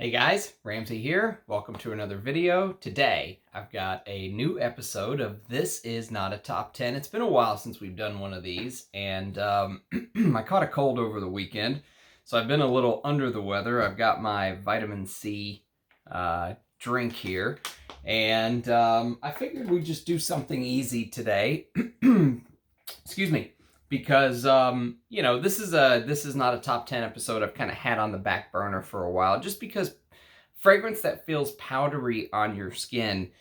Hey guys, Ramsey here. Welcome to another video. Today, I've got a new episode of This Is Not a Top 10. It's been a while since we've done one of these, and I caught a cold over the weekend, so I've been a little under the weather. I've got my vitamin C drink here, and I figured we'd just do something easy today. Excuse me. Because, this is not a top 10 episode I've kind of had on the back burner for a while, just because fragrance that feels powdery on your skin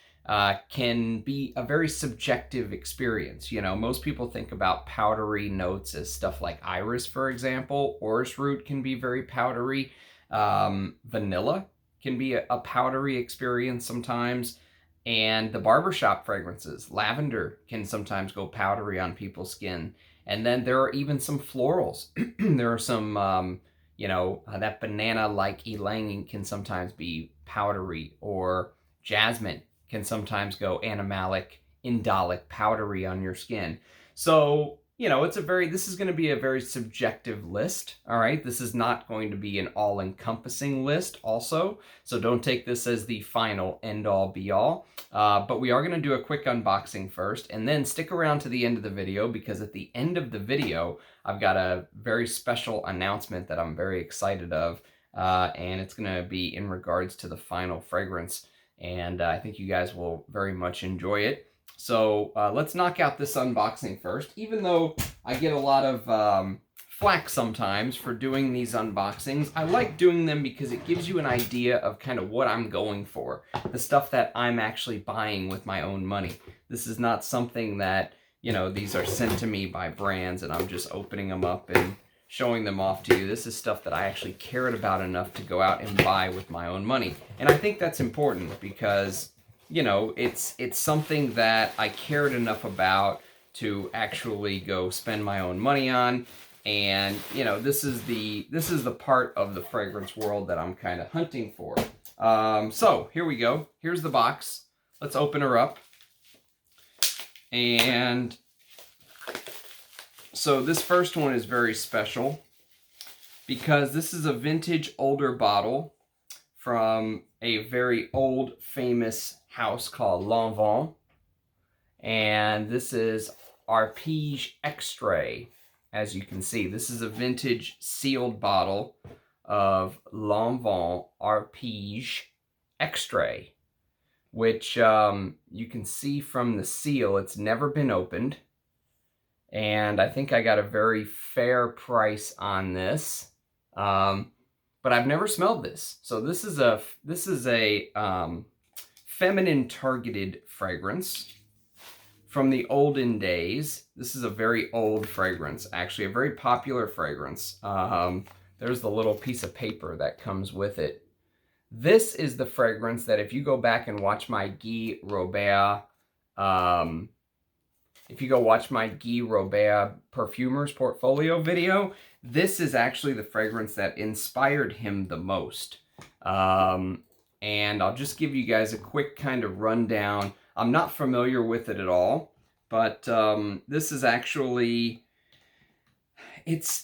can be a very subjective experience. You know, most people think about powdery notes as stuff like iris, for example. Orris root can be very powdery. Vanilla can be a powdery experience sometimes. And the barbershop fragrances, lavender can sometimes go powdery on people's skin. And then there are even some florals. There are some, that banana-like ylang can sometimes be powdery, or jasmine can sometimes go animalic, indolic, powdery on your skin. So, this is going to be a very subjective list, all right? This is not going to be an all-encompassing list also, so don't take this as the final end-all, be-all. But we are going to do a quick unboxing first, and then stick around to the end of the video, because at the end of the video, I've got a very special announcement that I'm very excited of, and it's going to be in regards to the final fragrance, and I think you guys will very much enjoy it. So let's knock out this unboxing first. Even though I get a lot of flack sometimes for doing these unboxings, I like doing them because it gives you an idea of kind of what I'm going for. The stuff that I'm actually buying with my own money. This is not something that, these are sent to me by brands and I'm just opening them up and showing them off to you. This is stuff that I actually cared about enough to go out and buy with my own money. And I think that's important because it's something that I cared enough about to actually go spend my own money on. And, this is the part of the fragrance world that I'm kind of hunting for. So here we go. Here's the box. Let's open her up. And so this first one is very special because this is a vintage older bottle from a very old famous house called Lanvin, and this is Arpège Extrait. As you can see, this is a vintage sealed bottle of Lanvin Arpège Extrait, which you can see from the seal, it's never been opened, and I think I got a very fair price on this. But I've never smelled this. So this is a feminine targeted fragrance from the olden days. This is a very old fragrance, actually a very popular fragrance. There's the little piece of paper that comes with it. This is the fragrance that if you go back and watch my Guy Robert, Perfumers Portfolio video, this is actually the fragrance that inspired him the most. And I'll just give you guys a quick kind of rundown. I'm not familiar with it at all, but this is actually, it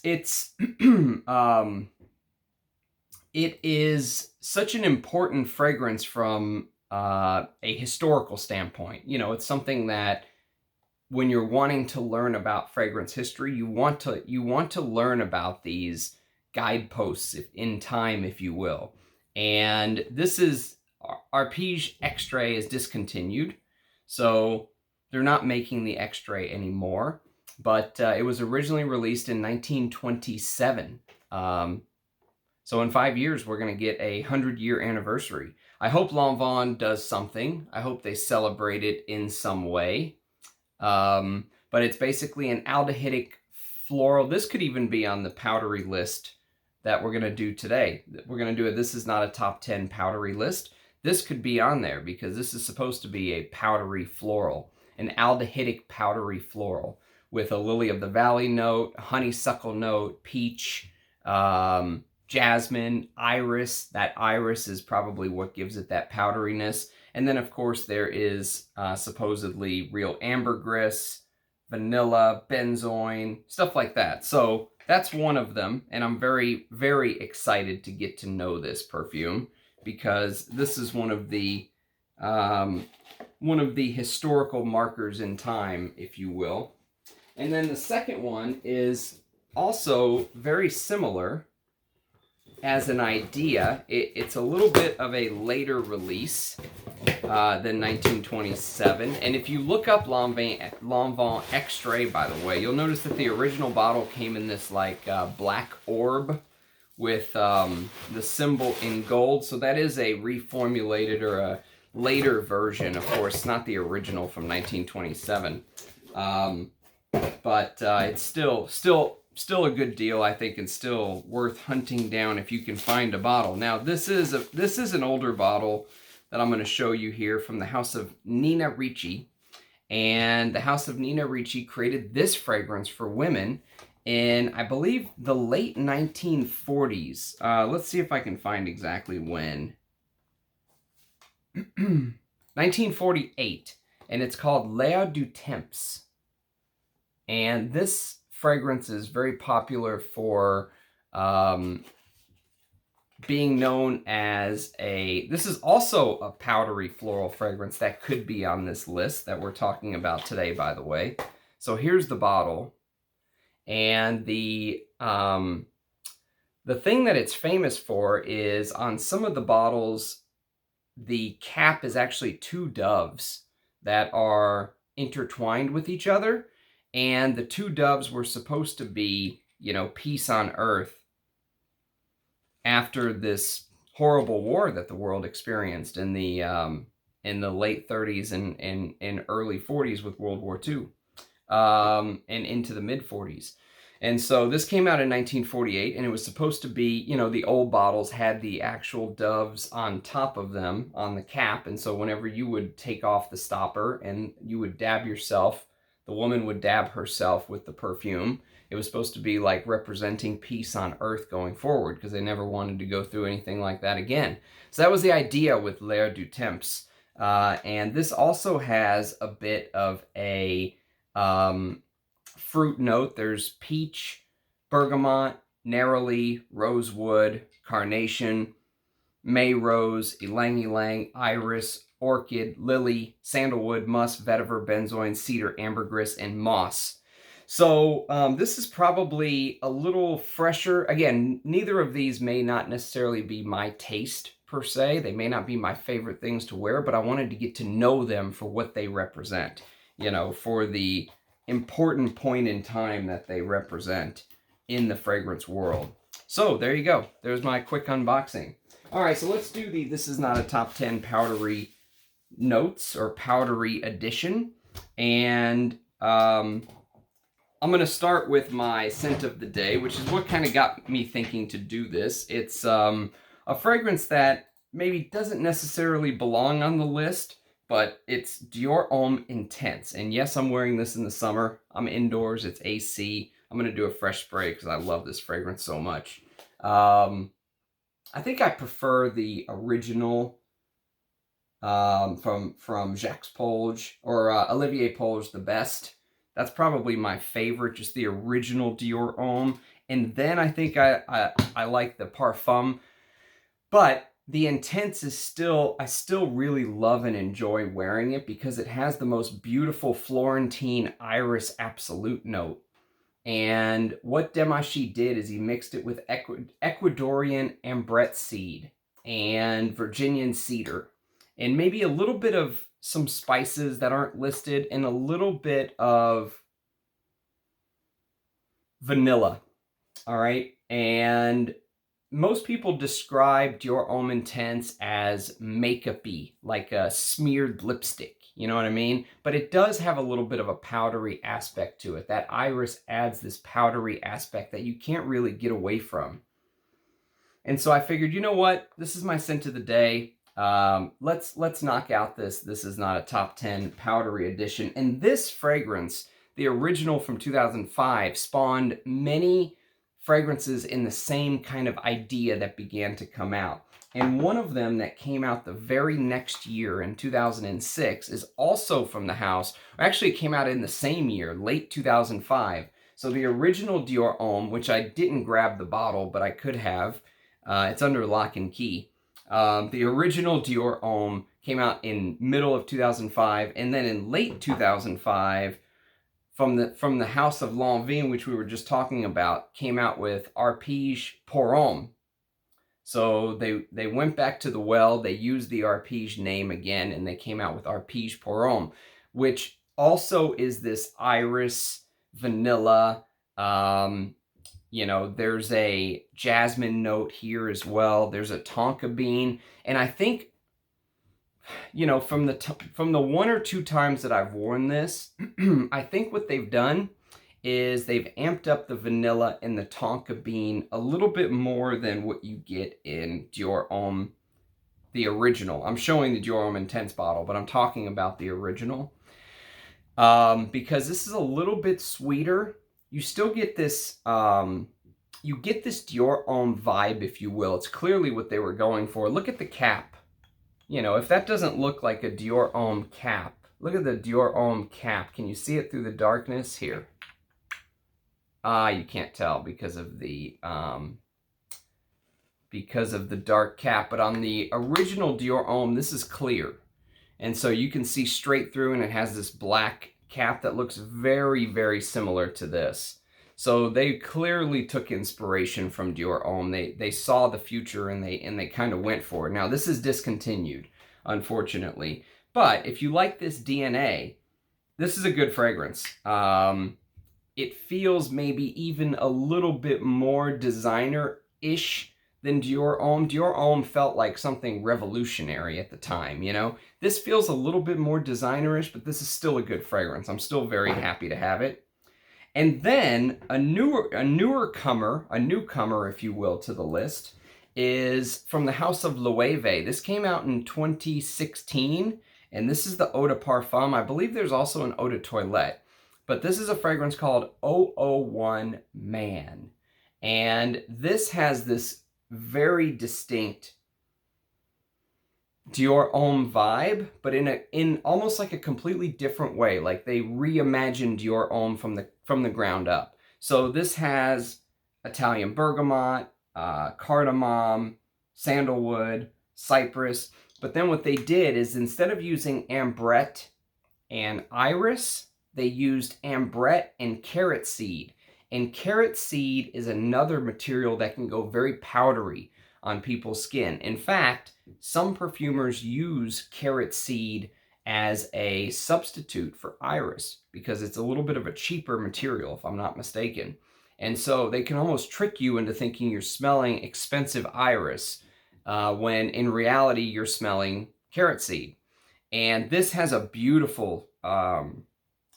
is such an important fragrance from a historical standpoint. It's something that when you're wanting to learn about fragrance history, you want to learn about these guideposts in time, if you will. And this is Arpège Extrait is discontinued, so they're not making the Extrait anymore. But it was originally released in 1927. So in 5 years, we're going to get a 100-year anniversary. I hope Lanvin does something. I hope they celebrate it in some way. But it's basically an aldehydic floral. This could even be on the powdery list that we're going to do today. We're going to do This Is Not a Top 10 powdery list. This could be on there because this is supposed to be a powdery floral, an aldehydic powdery floral with a lily of the valley note, honeysuckle note, peach, jasmine, iris. That iris is probably what gives it that powderiness. And then, of course, there is supposedly real ambergris, vanilla, benzoin, stuff like that. So that's one of them, and I'm very, very excited to get to know this perfume. because this is one of the historical markers in time, if you will. And then the second one is also very similar as an idea. It's a little bit of a later release than 1927. And if you look up Lanvin Extrait, by the way, you'll notice that the original bottle came in this like black orb with the symbol in gold. So that is a reformulated or a later version, of course, not the original from 1927. But it's still a good deal, I think, and still worth hunting down if you can find a bottle. Now, this is an older bottle that I'm going to show you here from the house of Nina Ricci. And the house of Nina Ricci created this fragrance for women in, I believe, the late 1940s. Let's see if I can find exactly when. 1948. And it's called L'air du Temps. And this fragrance is very popular for being known as this is also a powdery floral fragrance that could be on this list that we're talking about today, by the way. So here's the bottle. And the thing that it's famous for is on some of the bottles, the cap is actually two doves that are intertwined with each other. And the two doves were supposed to be, you know, peace on earth after this horrible war that the world experienced in the late 30s and early 40s with World War II, and into the mid 40s. And so this came out in 1948, and it was supposed to be, you know, the old bottles had the actual doves on top of them on the cap. And so whenever you would take off the stopper and you would dab yourself, the woman would dab herself with the perfume. It was supposed to be like representing peace on earth going forward, because they never wanted to go through anything like that again. So that was the idea with L'air du Temps. And this also has a bit of a fruit note. There's peach, bergamot, neroli, rosewood, carnation, May rose, ylang ylang, iris, orchid, lily, sandalwood, musk, vetiver, benzoin, cedar, ambergris, and moss. So this is probably a little fresher. Again, neither of these may not necessarily be my taste per se. They may not be my favorite things to wear, but I wanted to get to know them for what they represent, you know, for the important point in time that they represent in the fragrance world. So there you go. There's my quick unboxing. All right, so let's do This Is Not a Top 10 powdery notes or powdery edition. And I'm going to start with my scent of the day, which is what kind of got me thinking to do this. It's a fragrance that maybe doesn't necessarily belong on the list, but it's Dior Homme Intense. And yes, I'm wearing this in the summer. I'm indoors. It's AC. I'm going to do a fresh spray because I love this fragrance so much. I think I prefer the original from Jacques Polge or Olivier Polge the best. That's probably my favorite, just the original Dior Homme. And then I think I like the Parfum. But the Intense is I still really love and enjoy wearing it because it has the most beautiful Florentine Iris Absolute note. And what Demachy did is he mixed it with Ecuadorian ambrette seed and Virginian cedar, and maybe a little bit of some spices that aren't listed, and a little bit of vanilla. All right. And most people describe Dior Homme Intense as makeup-y, like a smeared lipstick. You know what I mean? But it does have a little bit of a powdery aspect to it. That iris adds this powdery aspect that you can't really get away from. And so I figured, you know what? This is my scent of the day. Let's knock out this Is Not a Top 10 powdery edition. And this fragrance, the original from 2005, spawned many fragrances in the same kind of idea that began to come out. And one of them that came out the very next year in 2006 is also from the house, or actually it came out in the same year, late 2005. So the original Dior Homme, which I didn't grab the bottle, but I could have, it's under lock and key. The original Dior Homme came out in middle of 2005, and then in late 2005, from the house of Lanvin, which we were just talking about, came out with Arpège pour Homme. So they went back to the well, they used the Arpège name again, and they came out with Arpège pour Homme, which also is this iris, vanilla, you know, there's a jasmine note here as well. There's a tonka bean. And I think, you know, from the one or two times that I've worn this, I think what they've done is they've amped up the vanilla and the tonka bean a little bit more than what you get in Dior Homme, the original. I'm showing the Dior Homme Intense bottle, but I'm talking about the original. Because this is a little bit sweeter. You still get this, you get this Dior Homme vibe, if you will. It's clearly what they were going for. Look at the cap. You know, if that doesn't look like a Dior Homme cap, look at the Dior Homme cap. Can you see it through the darkness here? You can't tell because of the dark cap. But on the original Dior Homme, this is clear. And so you can see straight through, and it has this black cap that looks very, very similar to this. So they clearly took inspiration from Dior Homme. They saw the future, and they kind of went for it. Now, this is discontinued, unfortunately. But if you like this DNA, this is a good fragrance. It feels maybe even a little bit more designer-ish than Dior Homme. Dior Homme felt like something revolutionary at the time, you know? This feels a little bit more designer-ish, but this is still a good fragrance. I'm still very happy to have it. And then a newcomer, if you will, to the list is from the house of Loewe. This came out in 2016, and this is the Eau de Parfum. I believe there's also an Eau de Toilette, but this is a fragrance called 001 Man. And this has this very distinct Dior Homme vibe, but in almost like a completely different way. Like they reimagined Dior Homme from the ground up. So this has Italian bergamot, cardamom, sandalwood, cypress. But then what they did is instead of using ambrette and iris, they used ambrette and carrot seed. And carrot seed is another material that can go very powdery on people's skin. In fact, some perfumers use carrot seed as a substitute for iris because it's a little bit of a cheaper material, if I'm not mistaken. And so they can almost trick you into thinking you're smelling expensive iris when in reality you're smelling carrot seed. And this has a beautiful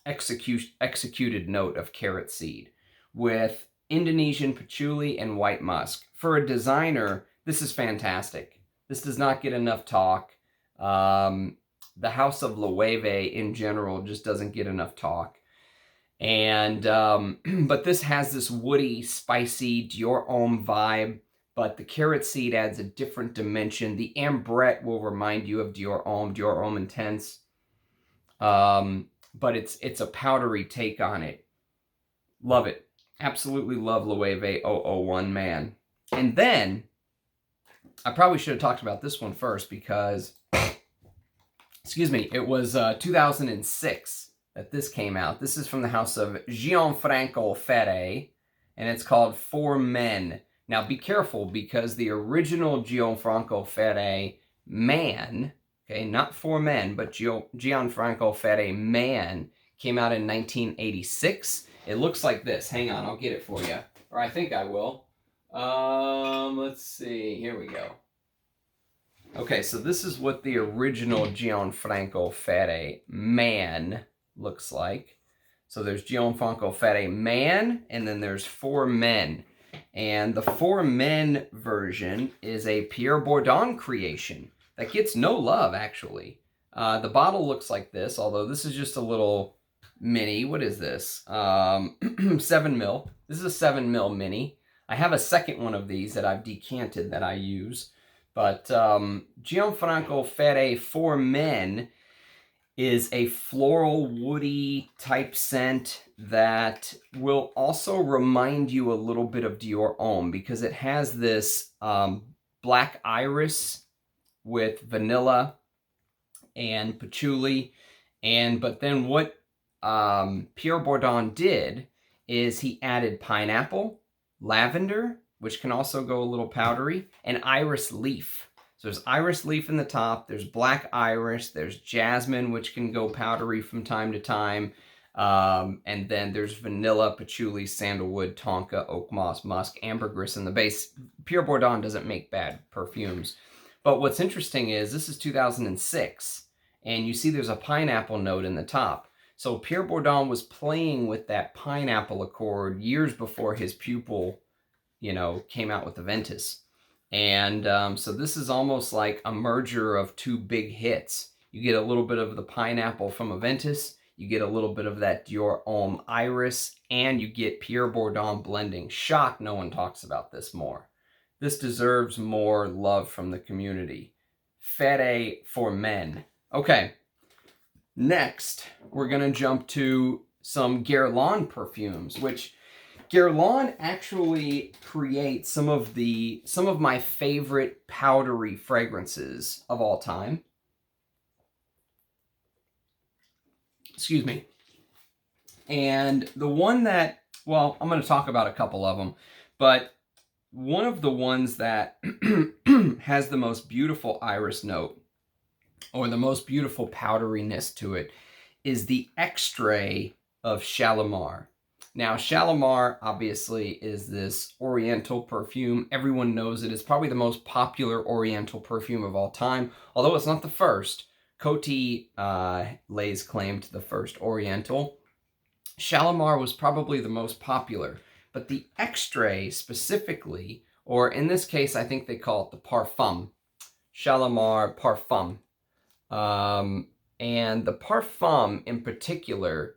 executed note of carrot seed with Indonesian patchouli and white musk. For a designer, this is fantastic. This does not get enough talk. The house of Loewe in general just doesn't get enough talk. And but this has this woody, spicy Dior Homme vibe, but the carrot seed adds a different dimension. The ambrette will remind you of Dior Homme Intense. But it's a powdery take on it. Love it. Absolutely love Loewe 001 Man. And then, I probably should have talked about this one first because, excuse me, it was 2006 that this came out. This is from the house of Gianfranco Ferré, and it's called For Men. Now be careful because the original Gianfranco Ferré Man, okay, not For Men, but Gianfranco Ferré Man came out in 1986. It looks like this. Hang on, I'll get it for you. Or I think I will. Let's see. Here we go. Okay, so this is what the original Gianfranco Ferré Man looks like. So there's Gianfranco Ferré Man, and then there's For Men. And the For Men version is a Pierre Bourdon creation that gets no love, actually. The bottle looks like this, although this is just a little mini. What is this? 7 ml. This is a 7 ml mini. I have a second one of these that I've decanted that I use. But Gianfranco Ferré For Men is a floral, woody type scent that will also remind you a little bit of Dior Homme because it has this black iris with vanilla and patchouli. But then what Pierre Bourdon did is he added pineapple, lavender, which can also go a little powdery, and iris leaf. So there's iris leaf in the top, there's black iris, there's jasmine, which can go powdery from time to time, and then there's vanilla, patchouli, sandalwood, tonka, oak moss, musk, ambergris in the base. Pierre Bourdon doesn't make bad perfumes. But what's interesting is this is 2006, and you see there's a pineapple note in the top. So Pierre Bourdon was playing with that pineapple accord years before his pupil, you know, came out with the Ventus. And so this is almost like a merger of two big hits. You get a little bit of the pineapple from Aventus, you get a little bit of that Dior Homme Iris, and you get Pierre Bourdon blending. Shock no one talks about this more. This deserves more love from the community. Ferré for men. Okay, next we're gonna jump to some Guerlain perfumes, which Guerlain actually creates some of my favorite powdery fragrances of all time. Excuse me. And the one that, well, I'm going to talk about a couple of them, but one of the ones that has the most beautiful iris note, or the most beautiful powderiness to it, is the Extrait of Shalimar. Now, Shalimar, obviously, is this Oriental perfume. Everyone knows it. It's probably the most popular Oriental perfume of all time, although it's not the first. Coty lays claim to the first Oriental. Shalimar was probably the most popular, but the Extrait specifically, or in this case, I think they call it the Parfum. Shalimar Parfum. And the Parfum in particular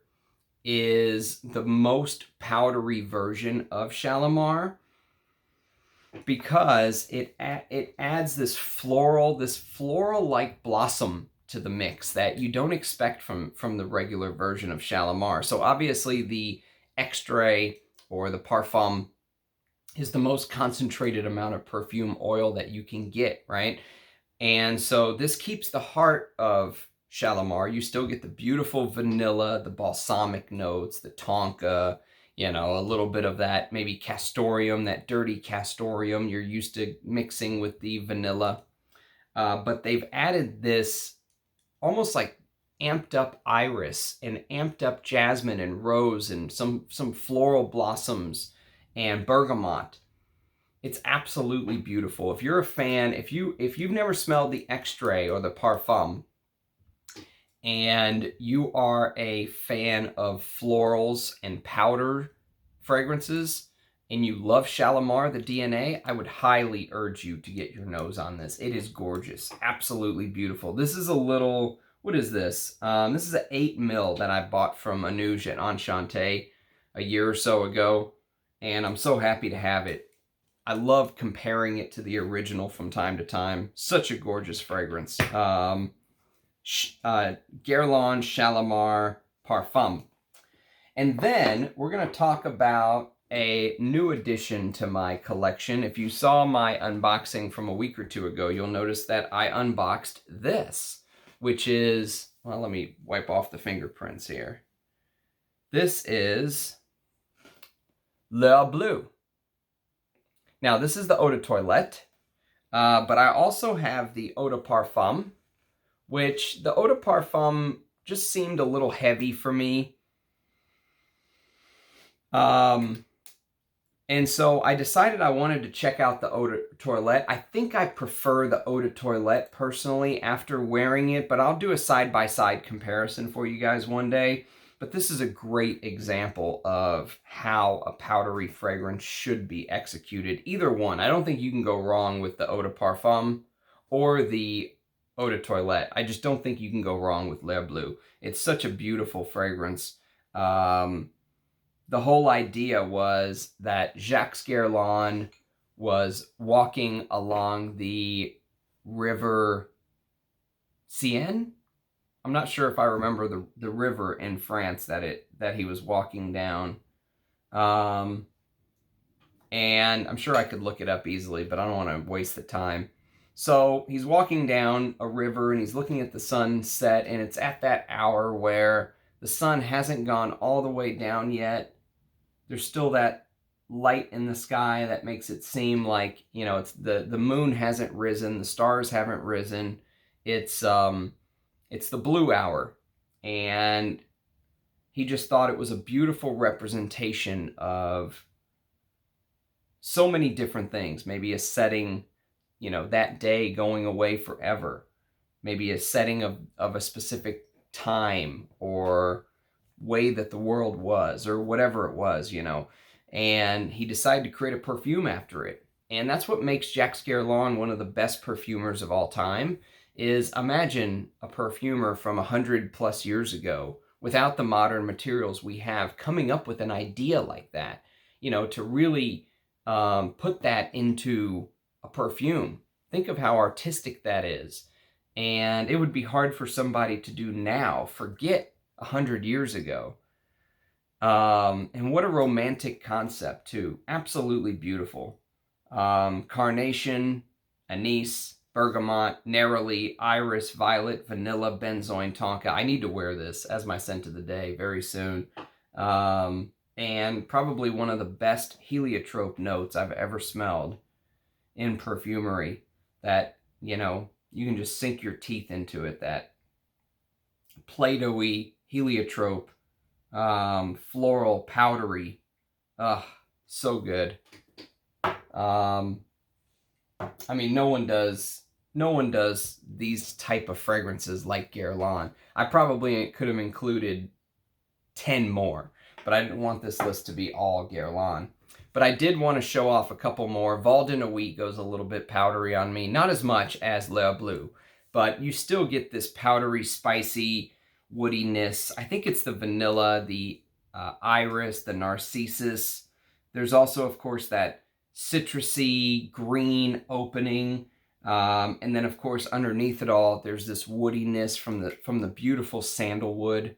is the most powdery version of Shalimar because it adds this floral-like blossom to the mix that you don't expect from the regular version of Shalimar. So obviously the Extrait or the Parfum is the most concentrated amount of perfume oil that you can get, right? And so this keeps the heart of Shalimar. You still get the beautiful vanilla, the balsamic notes, the tonka, you know, a little bit of that maybe castoreum, that dirty castoreum you're used to mixing with the vanilla. But they've added this almost like amped up iris and amped up jasmine and rose and some floral blossoms and bergamot. It's absolutely beautiful. If you're a fan, if you've never smelled the Extrait or the Parfum, and you are a fan of florals and powder fragrances, and you love Shalimar, the DNA, I would highly urge you to get your nose on this. It is gorgeous. Absolutely beautiful. This is a little, what is this? This is an 8 ml that I bought from Anouge at Enchante a year or so ago, and I'm so happy to have it. I love comparing it to the original from time to time. Such a gorgeous fragrance. Guerlain Shalimar Parfum. And then we're going to talk about a new addition to my collection. If you saw my unboxing from a week or two ago, you'll notice that I unboxed this, which is, well, let me wipe off the fingerprints here. This is Bleue. Now, this is the eau de toilette, but I also have the eau de parfum, which the eau de parfum just seemed a little heavy for me. And so I decided I wanted to check out the eau de toilette. I think I prefer the eau de toilette personally after wearing it, but I'll do a side-by-side comparison for you guys one day. But this is a great example of how a powdery fragrance should be executed. Either one. I don't think you can go wrong with the eau de parfum or the eau de toilette. I just don't think you can go wrong with Bleue. It's such a beautiful fragrance. The whole idea was that Jacques Guerlain was walking along the river Seine. I'm not sure if I remember the river in France that he was walking down. And I'm sure I could look it up easily, but I don't want to waste the time. So he's walking down a river and he's looking at the sunset, and it's at that hour where the sun hasn't gone all the way down yet. There's still that light in the sky that makes it seem like, you know, it's the moon hasn't risen, the stars haven't risen. It's the blue hour. And he just thought it was a beautiful representation of so many different things. Maybe a setting, you know, that day going away forever. Maybe a setting of a specific time or way that the world was, or whatever it was, you know. And he decided to create a perfume after it. And that's what makes Jacques Guerlain one of the best perfumers of all time. Is imagine a perfumer from 100+ years ago, without the modern materials we have, coming up with an idea like that, you know, to really put that into a perfume. Think of how artistic that is. And it would be hard for somebody to do now. Forget 100 years ago. And what a romantic concept too. Absolutely beautiful. Carnation, anise, bergamot, neroli, iris, violet, vanilla, benzoin, tonka. I need to wear this as my scent of the day very soon. And probably one of the best heliotrope notes I've ever smelled in perfumery. That, you know, you can just sink your teeth into it. That Play-Doh-y, heliotrope, floral, powdery. So good. I mean, no one does these type of fragrances like Guerlain. I probably could have included 10 more, but I didn't want this list to be all Guerlain. But I did want to show off a couple more. Val de Nuit goes a little bit powdery on me. Not as much as Bleue, but you still get this powdery, spicy woodiness. I think it's the vanilla, the iris, the narcissus. There's also, of course, that citrusy green opening. And then, of course, underneath it all, there's this woodiness from the beautiful sandalwood.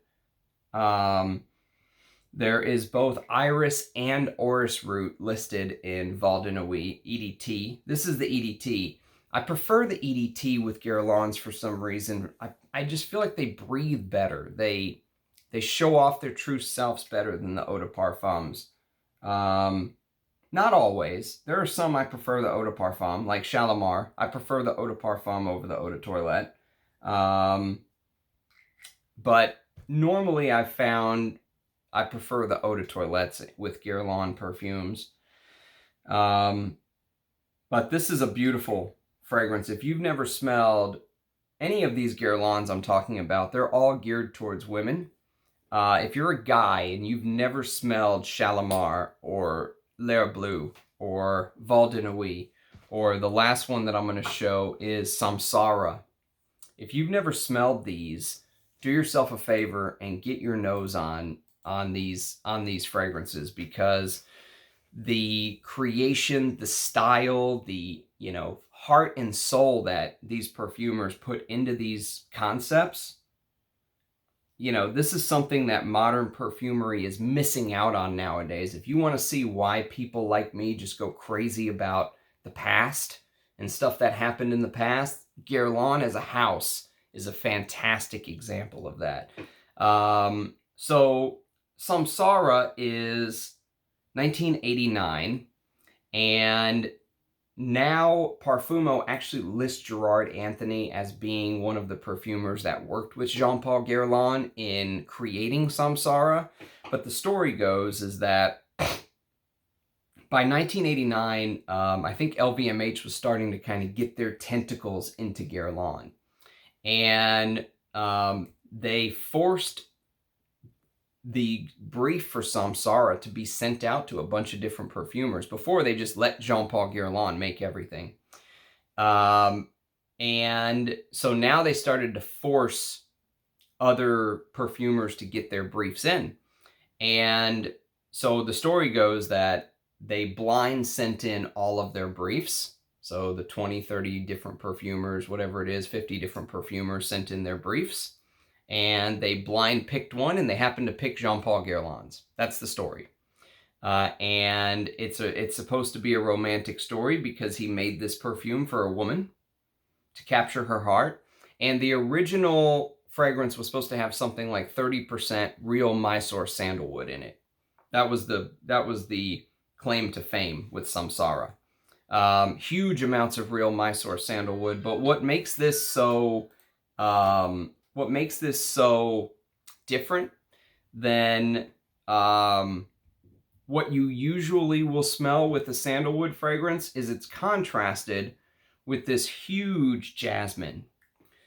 There is both iris and orris root listed in Val de Nuit EDT. This is the EDT. I prefer the EDT with Guerlains for some reason. I just feel like they breathe better. They show off their true selves better than the eau de parfums. Not always. There are some I prefer the eau de parfum, like Shalimar. I prefer the eau de parfum over the eau de toilette. But normally I've found I prefer the eau de toilettes with Guerlain perfumes. But this is a beautiful fragrance. If you've never smelled any of these Guerlains I'm talking about, they're all geared towards women. If you're a guy and you've never smelled Shalimar or Bleue or Val de Nuit, or the last one that I'm going to show is Samsara. If you've never smelled these, do yourself a favor and get your nose on these fragrances, because the creation, the style, the, you know, heart and soul that these perfumers put into these concepts, you know, this is something that modern perfumery is missing out on nowadays. If you want to see why people like me just go crazy about the past and stuff that happened in the past, Guerlain as a house is a fantastic example of that. So Samsara is 1989, and now Parfumo actually lists Gerard Anthony as being one of the perfumers that worked with Jean-Paul Guerlain in creating Samsara. But the story goes is that by 1989, I think LVMH was starting to kind of get their tentacles into Guerlain. And they forced the brief for Samsara to be sent out to a bunch of different perfumers. Before, they just let Jean-Paul Guerlain make everything. And so now they started to force other perfumers to get their briefs in. And so the story goes that they blind sent in all of their briefs. So the 20, 30 different perfumers, whatever it is, 50 different perfumers sent in their briefs. And they blind picked one, and they happened to pick Jean-Paul Guerlain's. That's the story. And it's supposed to be a romantic story because he made this perfume for a woman. to capture her heart. And the original fragrance was supposed to have something like 30% real Mysore sandalwood in it. That was the claim to fame with Samsara. Huge amounts of real Mysore sandalwood. But what makes this so different than what you usually will smell with a sandalwood fragrance is it's contrasted with this huge jasmine.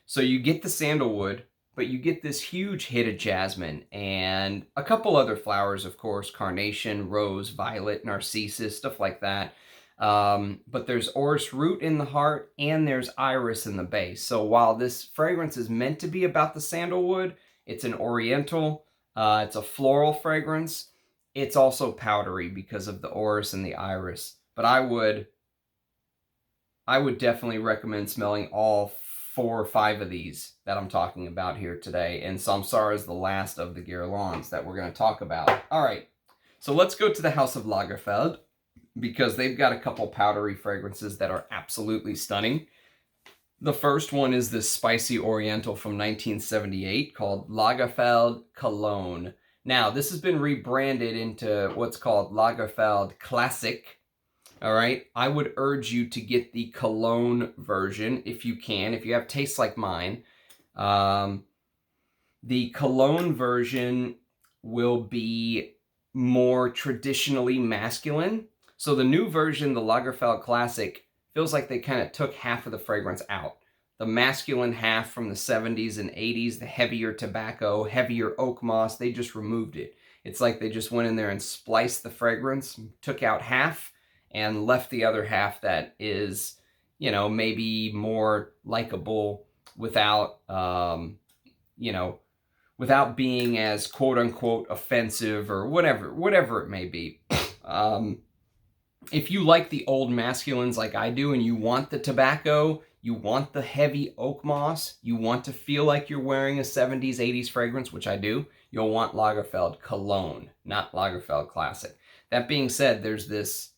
So you get the sandalwood, but you get this huge hit of jasmine and a couple other flowers, of course, carnation, rose, violet, narcissus, stuff like that. But there's orris root in the heart and there's iris in the base. So while this fragrance is meant to be about the sandalwood, it's an oriental, it's a floral fragrance. It's also powdery because of the orris and the iris. But I would definitely recommend smelling all 4 or 5 of these that I'm talking about here today. And Samsara is the last of the Guerlains that we're going to talk about. All right, so let's go to the House of Lagerfeld because they've got a couple powdery fragrances that are absolutely stunning. The first one is this spicy oriental from 1978 called Lagerfeld Cologne. Now, this has been rebranded into what's called Lagerfeld Classic. All right, I would urge you to get the Cologne version if you can, if you have tastes like mine. The Cologne version will be more traditionally masculine. So the new version, the Lagerfeld Classic, feels like they kind of took half of the fragrance out. The masculine half from the 70s and 80s, the heavier tobacco, heavier oak moss, they just removed it. It's like they just went in there and spliced the fragrance, took out half, and left the other half that is, you know, maybe more likable without, you know, without being as quote-unquote offensive or whatever it may be. If you like the old masculines like I do and you want the tobacco, you want the heavy oak moss, you want to feel like you're wearing a 70s, 80s fragrance, which I do, you'll want Lagerfeld Cologne, not Lagerfeld Classic. That being said, there's this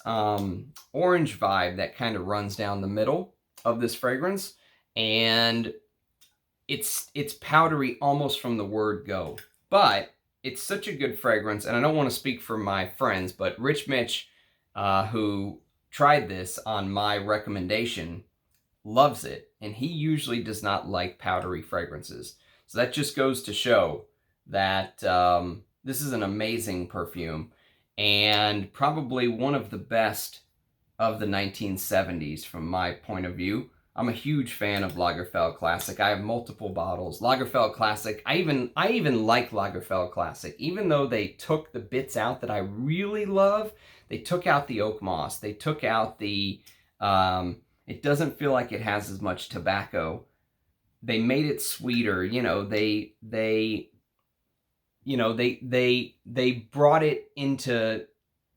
orange vibe that kind of runs down the middle of this fragrance, and it's powdery almost from the word go. But it's such a good fragrance, and I don't want to speak for my friends, but Rich Mitch, who tried this on my recommendation, loves it, and he usually does not like powdery fragrances. So that just goes to show that this is an amazing perfume, and probably one of the best of the 1970s from my point of view. I'm a huge fan of Lagerfeld Classic. I have multiple bottles. Lagerfeld Classic, I even like Lagerfeld Classic. Even though they took the bits out that I really love, they took out the oak moss. They took out the, it doesn't feel like it has as much tobacco. They made it sweeter. You know, they brought it into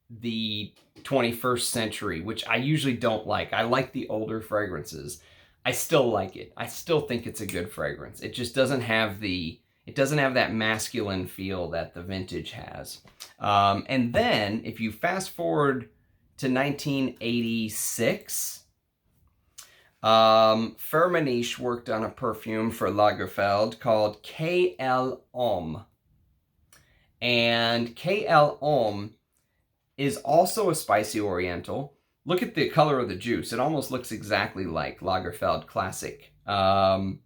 the 21st century, which I usually don't like. I like the older fragrances. I still like it. I still think it's a good fragrance. It just doesn't have that masculine feel that the vintage has. And then if you fast forward to 1986, Firmenich worked on a perfume for Lagerfeld called KL Homme. And KL Homme is also a spicy oriental. Look at the color of the juice. It almost looks exactly like Lagerfeld Classic. And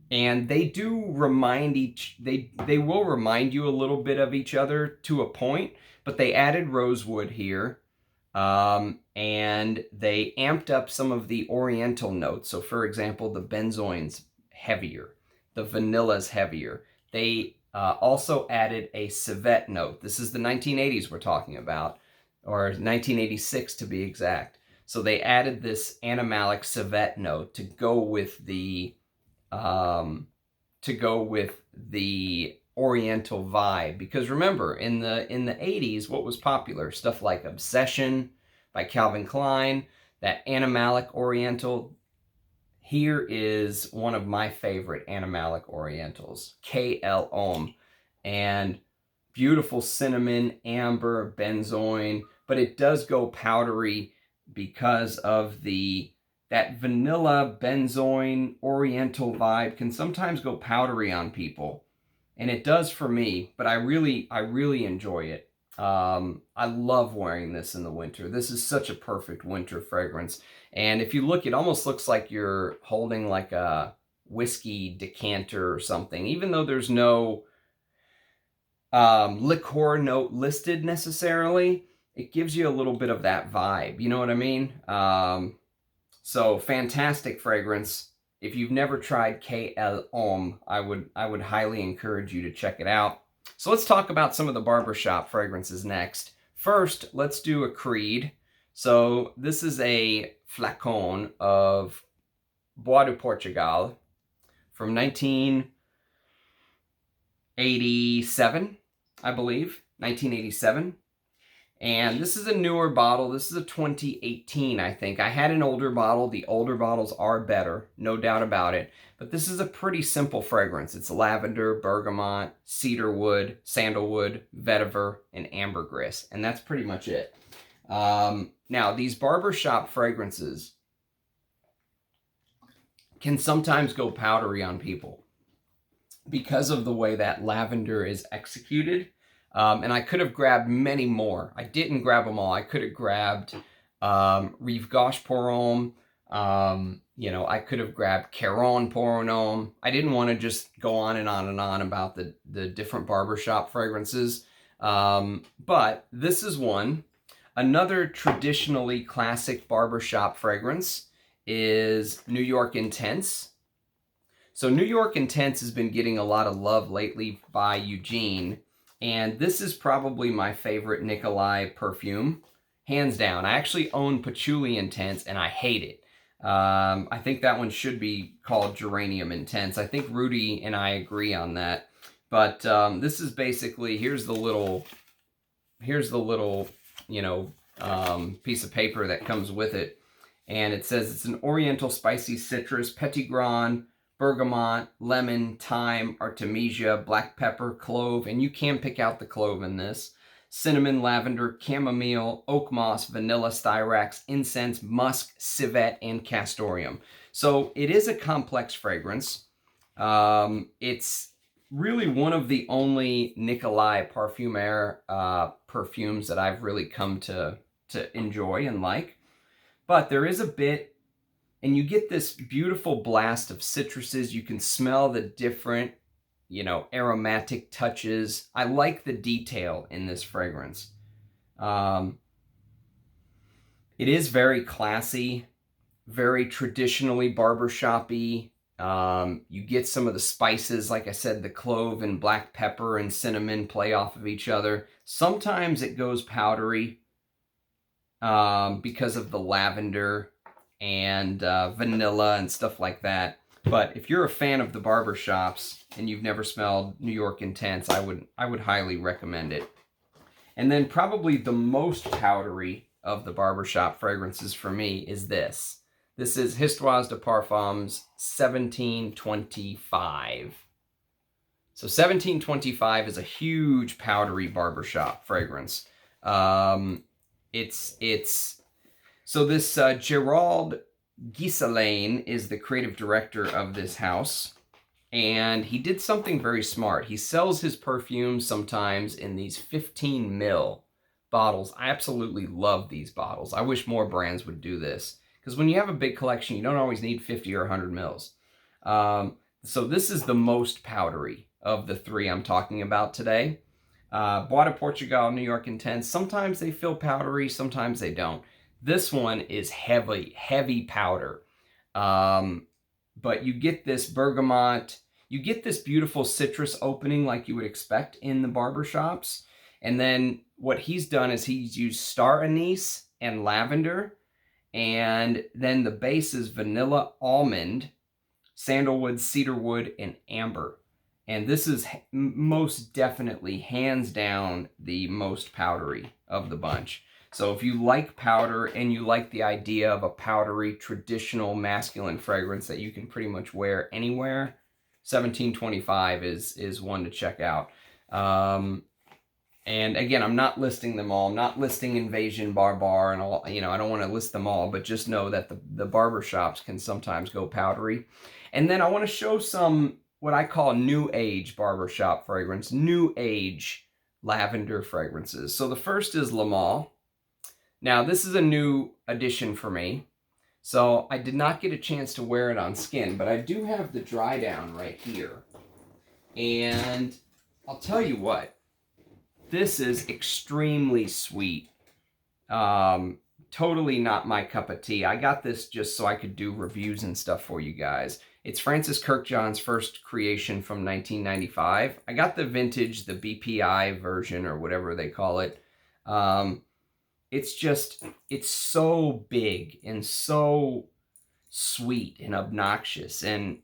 they do remind they will remind you a little bit of each other to a point, but they added rosewood here. And they amped up some of the oriental notes. So for example, the benzoin's heavier, the vanilla's heavier. They also added a civet note. This is the 1980s we're talking about, or 1986 to be exact. So they added this animalic civet note to go with the oriental vibe. Because remember, in the 80s, what was popular? Stuff like Obsession by Calvin Klein, that animalic oriental. Here is one of my favorite animalic orientals, KL Homme, and beautiful cinnamon, amber, benzoin, but it does go powdery because of the that vanilla, benzoin, oriental vibe can sometimes go powdery on people. And it does for me, but I really enjoy it. I love wearing this in the winter. This is such a perfect winter fragrance. And if you look, it almost looks like you're holding like a whiskey decanter or something, even though there's no liqueur note listed necessarily. It gives you a little bit of that vibe. You know what I mean? So fantastic fragrance. If you've never tried KL Homme, I would highly encourage you to check it out. So let's talk about some of the barbershop fragrances next. First, let's do a creed. So this is a flacon of Bois de Portugal from 1987, I believe, 1987. And this is a newer bottle. This is a 2018, I think. I had an older bottle. The older bottles are better, no doubt about it. But this is a pretty simple fragrance. It's lavender, bergamot, cedarwood, sandalwood, vetiver, and ambergris. And that's pretty much it. Now, these barbershop fragrances can sometimes go powdery on people because of the way that lavender is executed. And I could have grabbed many more. I didn't grab them all. I could have grabbed Rive Gauche pour Homme. You know, I could have grabbed Caron pour Homme. I didn't want to just go on and on and on about the different barbershop fragrances. But this is one. Another traditionally classic barbershop fragrance is New York Intense. So New York Intense has been getting a lot of love lately by Eugene. And this is probably my favorite Nicolaï perfume, hands down. I actually own Patchouli Intense, and I hate it. I think that one should be called Geranium Intense. I think Rudy and I agree on that. But this is basically, here's the little, you know, piece of paper that comes with it. And it says it's an oriental spicy citrus, petitgrain, bergamot, lemon, thyme, artemisia, black pepper, clove, and you can pick out the clove in this, cinnamon, lavender, chamomile, oak moss, vanilla, styrax, incense, musk, civet, and castoreum. So it is a complex fragrance. It's really one of the only Nicolaï Parfumeur perfumes that I've really come to enjoy and like. But there is a bit, and you get this beautiful blast of citruses. You can smell the different, you know, aromatic touches. I like the detail in this fragrance. It is very classy, very traditionally barbershop-y. You get some of the spices, like I said, the clove and black pepper and cinnamon play off of each other. Sometimes it goes powdery because of the lavender and vanilla and stuff like that. But if you're a fan of the barbershops and you've never smelled New York Intense, I would highly recommend it. And then probably the most powdery of the barbershop fragrances for me is this. This is Histoires de Parfums 1725. So 1725 is a huge powdery barbershop fragrance. So this Gerald Guislain is the creative director of this house, and he did something very smart. He sells his perfumes sometimes in these 15 ml bottles. I absolutely love these bottles. I wish more brands would do this, because when you have a big collection, you don't always need 50 or 100 mils. So this is the most powdery of the three I'm talking about today. Bois de Portugal, New York Intense. Sometimes they feel powdery, sometimes they don't. This one is heavy powder. But you get this bergamot, you get this beautiful citrus opening like you would expect in the barbershops. And then what he's done is he's used star anise and lavender. And then the base is vanilla, almond, sandalwood, cedarwood, and amber. And this is most definitely, hands down, the most powdery of the bunch. So if you like powder and you like the idea of a powdery, traditional masculine fragrance that you can pretty much wear anywhere, 1725 is one to check out. And again, I'm not listing them all. I'm not listing Invasion Barbar and all, you know, I don't want to list them all, but just know that the barber shops can sometimes go powdery. And then I want to show some what I call new age barbershop fragrance, new age lavender fragrances. So the first is Le Male. Now this is a new addition for me. So I did not get a chance to wear it on skin, but I do have the dry down right here. And I'll tell you what, this is extremely sweet. Totally not my cup of tea. I got this just so I could do reviews and stuff for you guys. It's Francis Kirkjohn's first creation from 1995. I got the vintage, the BPI version or whatever they call it. It's so big and so sweet and obnoxious. And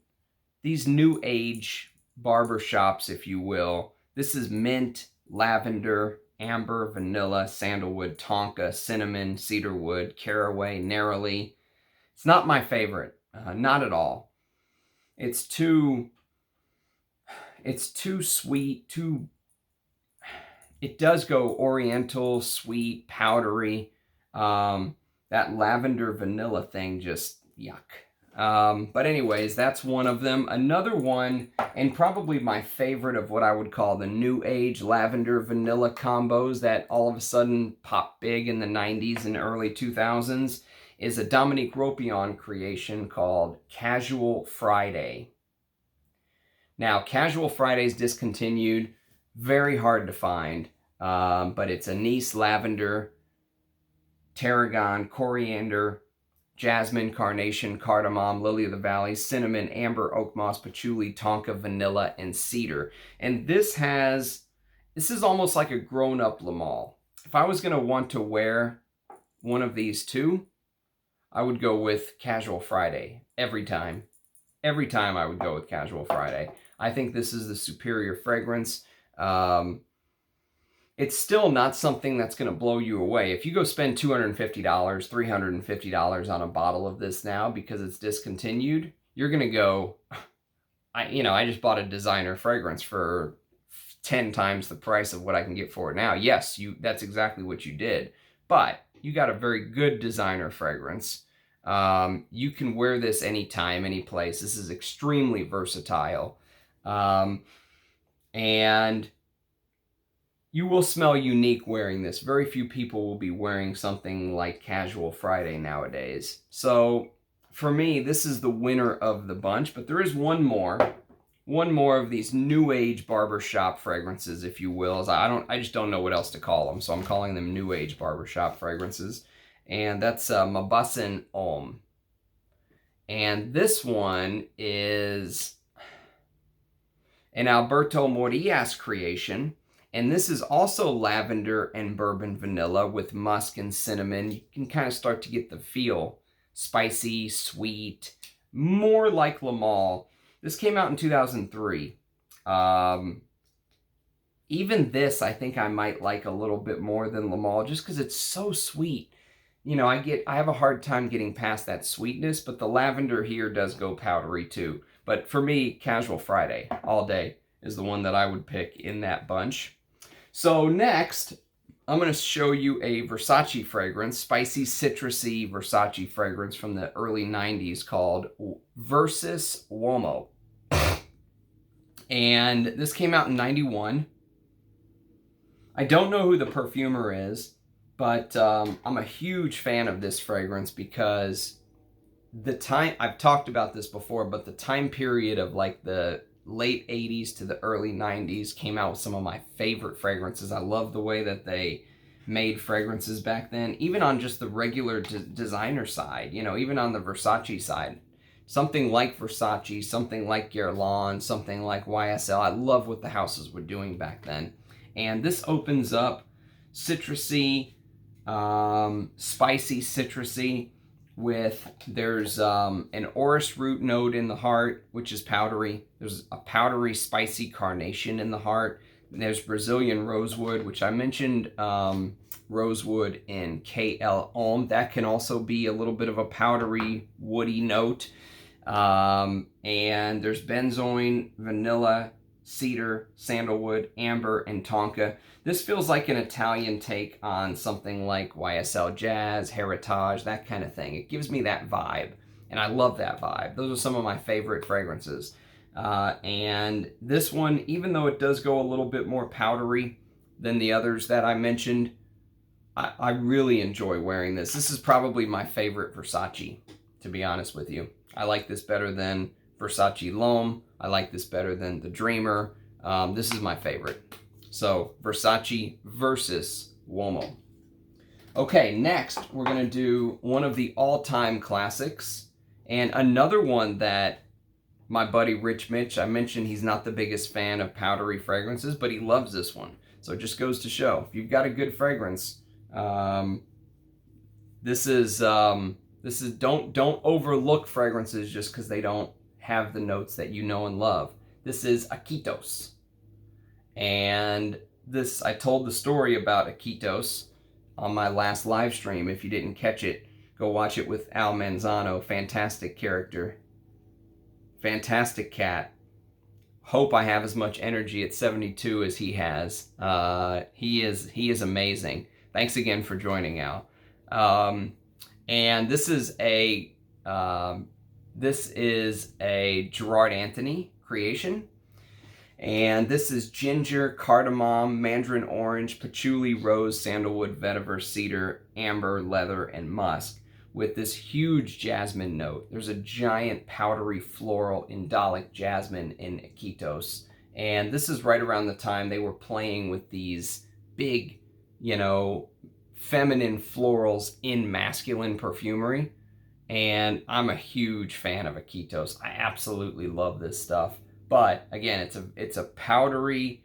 these new age barbershops, if you will, this is mint, lavender, amber, vanilla, sandalwood, tonka, cinnamon, cedarwood, caraway, neroli. It's not my favorite, not at all. It's too sweet, it does go oriental, sweet, powdery. That lavender vanilla thing, just yuck. But anyways, that's one of them. Another one, and probably my favorite of what I would call the new age lavender vanilla combos that all of a sudden popped big in the 90s and early 2000s, is a Dominique Ropion creation called Casual Friday. Now, Casual Friday is discontinued, very hard to find, but it's anise, lavender, tarragon, coriander, jasmine, carnation, cardamom, lily of the valley, cinnamon, amber, oak moss, patchouli, tonka, vanilla, and cedar. And this is almost like a grown-up Le Male. If I was going to want to wear one of these two, I would go with Casual Friday every time. Every time I would go with Casual Friday. I think this is the superior fragrance. It's still not something that's going to blow you away. If you go spend $250, $350 on a bottle of this now because it's discontinued, you're going to go, I just bought a designer fragrance for 10 times the price of what I can get for it now. Yes, that's exactly what you did. But you got a very good designer fragrance. You can wear this anytime, any place. This is extremely versatile. And you will smell unique wearing this. Very few people will be wearing something like Casual Friday nowadays. So for me, this is the winner of the bunch, but there is one more of these new age barbershop fragrances, if you will. I just don't know what else to call them, so I'm calling them new age barbershop fragrances. And that's Mauboussin Homme. And this one is an Alberto Morillas creation. And this is also lavender and bourbon vanilla with musk and cinnamon. You can kind of start to get the feel. Spicy, sweet, more like Le Male. This came out in 2003. Even this, I think I might like a little bit more than Le Male just because it's so sweet. You know, I have a hard time getting past that sweetness, but the lavender here does go powdery too. But for me, Casual Friday all day is the one that I would pick in that bunch. So next, I'm going to show you a Versace fragrance, spicy, citrusy Versace fragrance from the early 90s called Versace Uomo. And this came out in 91. I don't know who the perfumer is, but I'm a huge fan of this fragrance because I've talked about this before, but the time period of like the late 80s to the early 90s came out with some of my favorite fragrances. I love the way that they made fragrances back then, even on just the regular designer side, you know, even on the Versace side. Something like Versace, something like Guerlain, something like YSL. I love what the houses were doing back then. And this opens up citrusy, spicy citrusy, there's an orris root note in the heart, which is powdery. There's a powdery, spicy carnation in the heart. And there's Brazilian rosewood, which I mentioned rosewood in KL Homme. That can also be a little bit of a powdery, woody note. And there's benzoin, vanilla, cedar, sandalwood, amber, and tonka. This feels like an Italian take on something like YSL Jazz, Heritage, that kind of thing. It gives me that vibe, and I love that vibe. Those are some of my favorite fragrances. And this one, even though it does go a little bit more powdery than the others that I mentioned, I really enjoy wearing this. This is probably my favorite Versace, to be honest with you. I like this better than Versace L'Homme. I like this better than the Dreamer. This is my favorite. So Versace versus Uomo. Okay, next we're gonna do one of the all-time classics, and another one that my buddy Rich Mitch, I mentioned he's not the biggest fan of powdery fragrances, but he loves this one. So it just goes to show, if you've got a good fragrance, this is don't overlook fragrances just because they don't have the notes that you know and love. This is Iquitos. And this, I told the story about Iquitos on my last live stream. If you didn't catch it, go watch it with Al Manzano. Fantastic character. Fantastic cat. Hope I have as much energy at 72 as he has. He is amazing. Thanks again for joining, Al. And this is a Gerard Anthony creation. And this is ginger, cardamom, mandarin orange, patchouli, rose, sandalwood, vetiver, cedar, amber, leather, and musk, with this huge jasmine note. There's a giant powdery floral indolic jasmine in Iquitos. And this is right around the time they were playing with these big, you know, feminine florals in masculine perfumery. And I'm a huge fan of Iquitos. I absolutely love this stuff. But again, it's a powdery,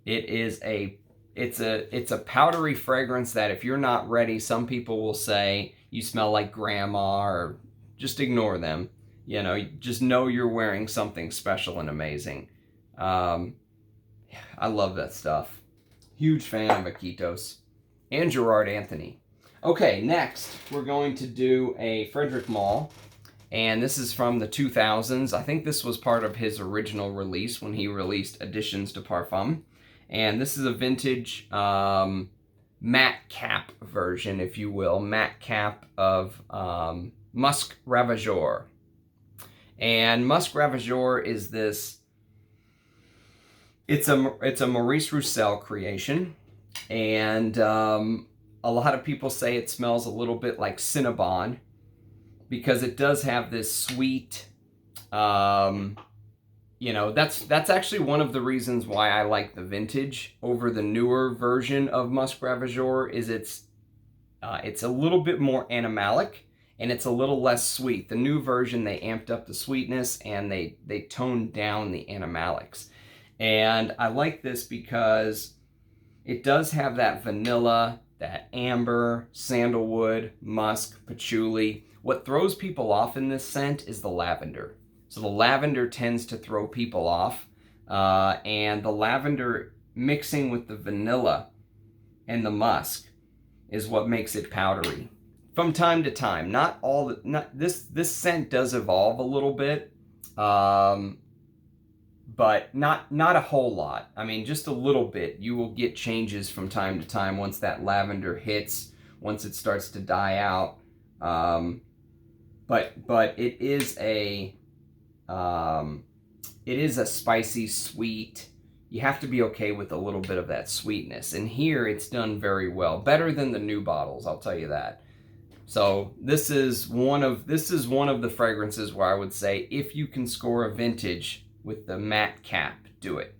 it's a powdery fragrance that if you're not ready, some people will say you smell like grandma, or just ignore them. You know, just know you're wearing something special and amazing. I love that stuff. Huge fan of Iquitos and Gerard Anthony. Okay, next we're going to do a Frederic Malle. And this is from the 2000s. I think this was part of his original release when he released Editions de Parfum. And this is a vintage matte cap version, if you will. Matte cap of Musc Ravageur. And Musc Ravageur is this... It's a Maurice Roussel creation. And a lot of people say it smells a little bit like Cinnabon, because it does have this sweet, you know, that's actually one of the reasons why I like the vintage over the newer version of Musc Ravageur, is it's a little bit more animalic and it's a little less sweet. The new version, they amped up the sweetness and they toned down the animalics. And I like this because it does have that vanilla, that amber, sandalwood, musk, patchouli. What throws people off in this scent is the lavender. So the lavender tends to throw people off, and the lavender mixing with the vanilla and the musk is what makes it powdery. From time to time, this scent does evolve a little bit, but not a whole lot. I mean, just a little bit. You will get changes from time to time once that lavender hits, once it starts to die out. But it is a spicy, sweet. You have to be okay with a little bit of that sweetness. And here it's done very well, better than the new bottles, I'll tell you that. So this is one of the fragrances where I would say, if you can score a vintage with the matte cap, do it.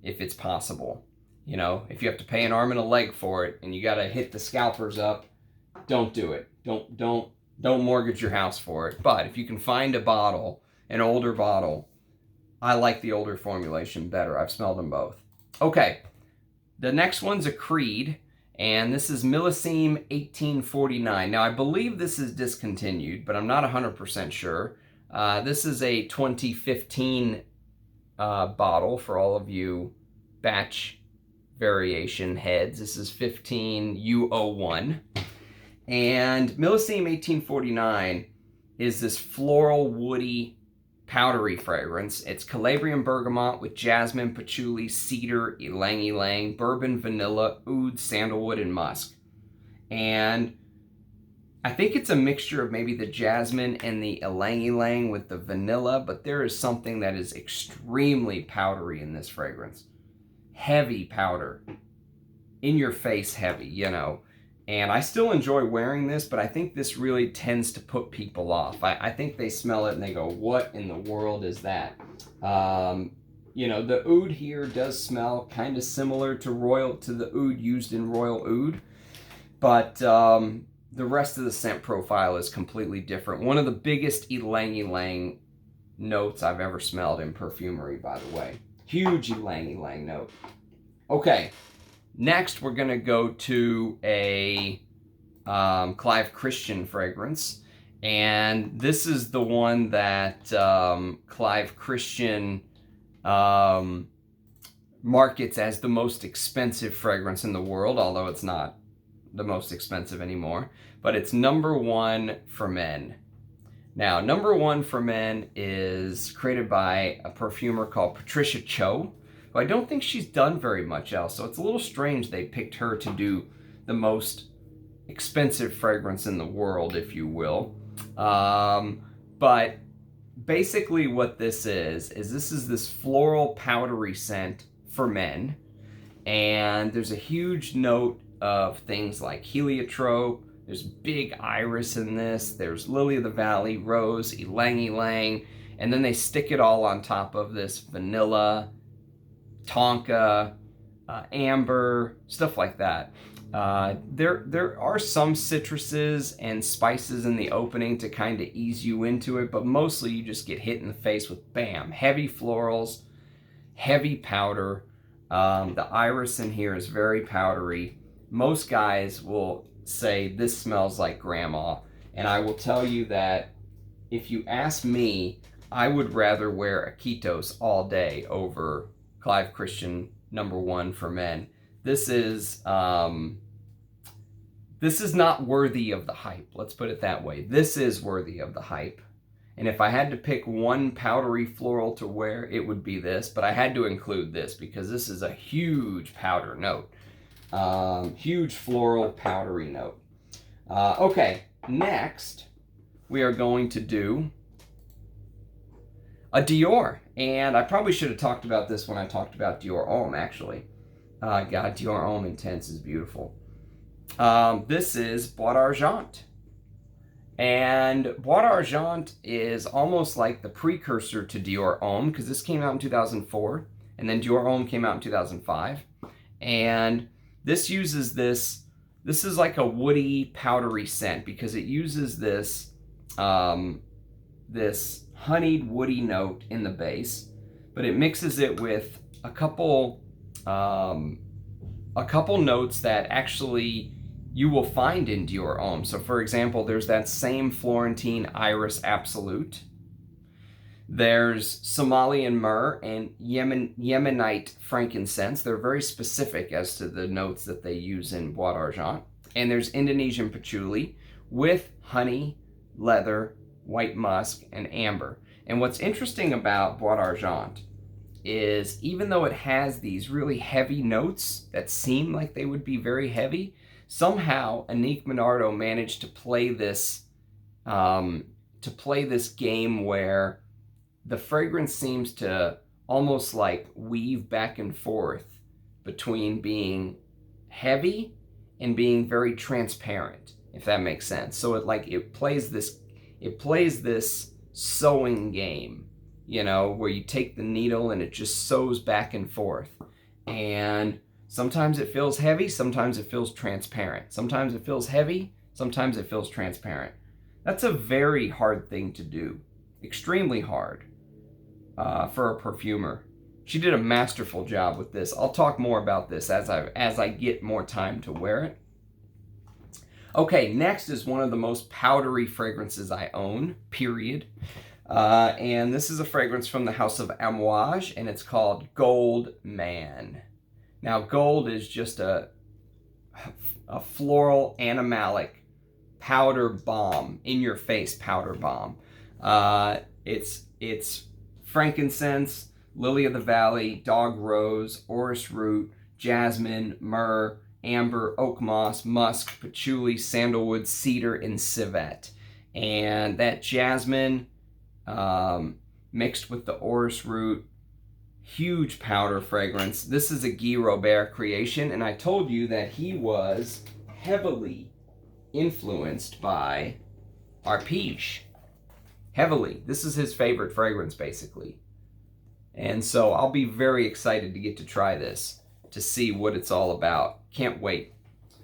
If it's possible. You know, if you have to pay an arm and a leg for it and you got to hit the scalpers up, don't do it. Don't mortgage your house for it. But if you can find a bottle, an older bottle, I like the older formulation better. I've smelled them both. Okay, the next one's a Creed, and this is Millésime 1849. Now, I believe this is discontinued, but I'm not 100% sure. This is a 2015 bottle for all of you batch variation heads. This is 15 U01. And Millésime 1849 is this floral, woody, powdery fragrance. It's Calabrian bergamot with jasmine, patchouli, cedar, ylang ylang, bourbon, vanilla, oud, sandalwood, and musk. And I think it's a mixture of maybe the jasmine and the ylang ylang with the vanilla, but there is something that is extremely powdery in this fragrance. Heavy powder. In your face heavy, you know. And I still enjoy wearing this, but I think this really tends to put people off. I think they smell it and they go, what in the world is that? You know, the oud here does smell kind of similar to the oud used in royal oud, but the rest of the scent profile is completely different. One of the biggest ylang ylang notes I've ever smelled in perfumery, by the way. Huge ylang ylang note. Okay. Next, we're going to go to a Clive Christian fragrance. And this is the one that Clive Christian markets as the most expensive fragrance in the world, although it's not the most expensive anymore. But it's #1 for men. Now, #1 for men is created by a perfumer called Patricia Cho. I don't think she's done very much else, so it's a little strange they picked her to do the most expensive fragrance in the world, if you will. But basically what this is this floral powdery scent for men, and there's a huge note of things like heliotrope, there's big iris in this, there's lily of the valley, rose, ylang ylang, and then they stick it all on top of this vanilla, tonka, amber, stuff like that. There are some citruses and spices in the opening to kind of ease you into it, but mostly you just get hit in the face with bam, heavy florals, heavy powder. The iris in here is very powdery. Most guys will say this smells like grandma, and I will tell you that if you ask me, I would rather wear Iquitos all day over Clive Christian #1 for men. This is not worthy of the hype. Let's put it that way. This is worthy of the hype. And if I had to pick one powdery floral to wear, it would be this. But I had to include this because this is a huge powder note. Huge floral powdery note. Okay, next we are going to do a Dior. And I probably should have talked about this when I talked about Dior Homme, actually. God, Dior Homme Intense is beautiful. This is Bois d'Argent. And Bois d'Argent is almost like the precursor to Dior Homme, because this came out in 2004, and then Dior Homme came out in 2005. And this uses this is like a woody, powdery scent, because it uses this, this honeyed woody note in the base, but it mixes it with a couple notes that actually you will find in Dior Homme. So for example, there's that same Florentine Iris Absolute. There's Somalian myrrh and Yemenite frankincense. They're very specific as to the notes that they use in Bois d'Argent. And there's Indonesian patchouli with honey, leather, white musk, and amber. And what's interesting about Bois d'Argent is even though it has these really heavy notes that seem like they would be very heavy, somehow Anique Minardo managed to play this game where the fragrance seems to almost like weave back and forth between being heavy and being very transparent, if that makes sense. So it plays this sewing game, you know, where you take the needle and it just sews back and forth. And sometimes it feels heavy, sometimes it feels transparent. Sometimes it feels heavy, sometimes it feels transparent. That's a very hard thing to do. Extremely hard for a perfumer. She did a masterful job with this. I'll talk more about this as I get more time to wear it. Okay, next is one of the most powdery fragrances I own, period. And this is a fragrance from the house of Amouage, and it's called Gold Man. Now, gold is just a floral animalic powder bomb, in your face powder bomb. It's frankincense, lily of the valley, dog rose, orris root, jasmine, myrrh, amber, oak moss, musk, patchouli, sandalwood, cedar, and civet. And that jasmine mixed with the orris root, huge powder fragrance. This is a Guy Robert creation, and I told you that he was heavily influenced by Arpège. Heavily. This is his favorite fragrance, basically. And so I'll be very excited to get to try this, to see what it's all about. Can't wait.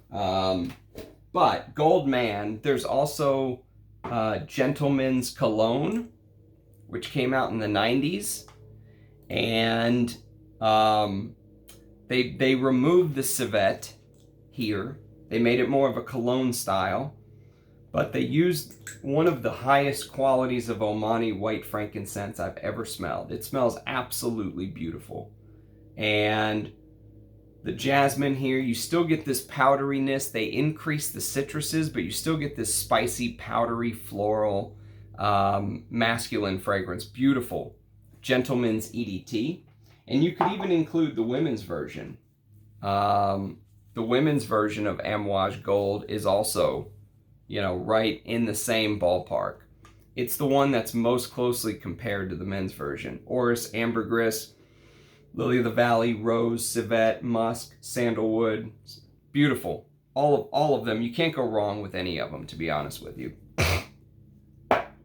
But Gold Man, there's also Gentleman's Cologne, which came out in the 90s. And they removed the civet here. They made it more of a cologne style. But they used one of the highest qualities of Omani white frankincense I've ever smelled. It smells absolutely beautiful. And the jasmine here, you still get this powderiness. They increase the citruses, but you still get this spicy, powdery, floral, masculine fragrance. Beautiful. Gentleman's EDT. And you could even include the women's version. The women's version of Amouage Gold is also, you know, right in the same ballpark. It's the one that's most closely compared to the men's version. Orris, ambergris, lily of the valley, rose, civet, musk, sandalwood. Beautiful. All of them. You can't go wrong with any of them, to be honest with you.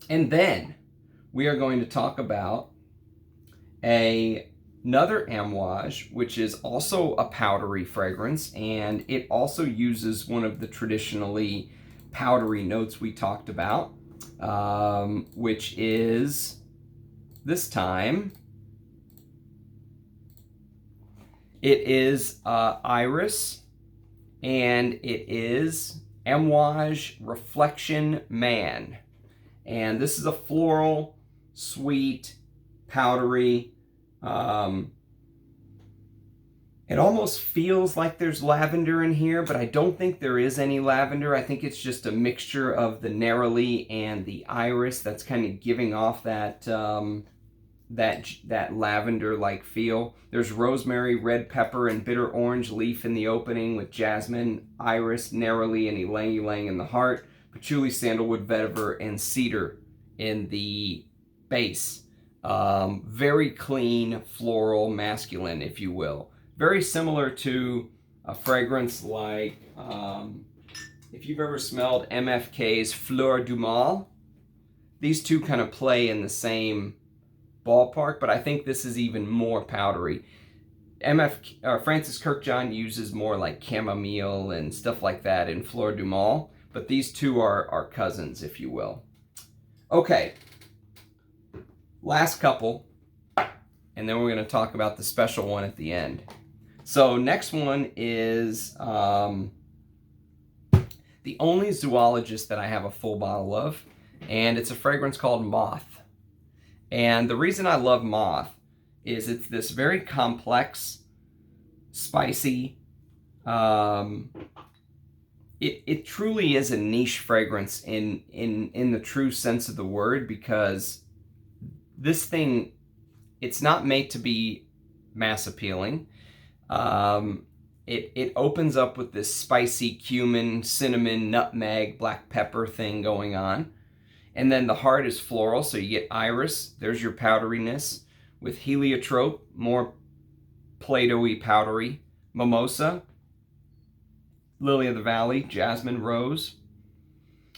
And then we are going to talk about another Amouage, which is also a powdery fragrance, and it also uses one of the traditionally powdery notes we talked about, which is, this time, it is iris, and it is Amouage Reflection Man. And this is a floral, sweet, powdery. It almost feels like there's lavender in here, but I don't think there is any lavender. I think it's just a mixture of the neroli and the iris that's kind of giving off that that lavender-like feel. There's rosemary, red pepper, and bitter orange leaf in the opening, with jasmine, iris, neroli, and ylang-ylang in the heart, patchouli, sandalwood, vetiver, and cedar in the base. Very clean, floral, masculine, if you will. Very similar to a fragrance like, if you've ever smelled MFK's Fleur du Mal, these two kind of play in the same ballpark, but I think this is even more powdery. Francis Kirkjohn uses more like chamomile and stuff like that in Fleur du Mal, but these two are cousins, if you will. Okay, last couple, and then we're going to talk about the special one at the end. So next one is the only zoologist that I have a full bottle of, and it's a fragrance called Moth. And the reason I love Moth is it's this very complex, spicy, it truly is a niche fragrance in the true sense of the word, because this thing, it's not made to be mass appealing. It opens up with this spicy cumin, cinnamon, nutmeg, black pepper thing going on. And then the heart is floral, so you get iris, there's your powderiness, with heliotrope, more Play-Doh-y powdery, mimosa, lily of the valley, jasmine, rose.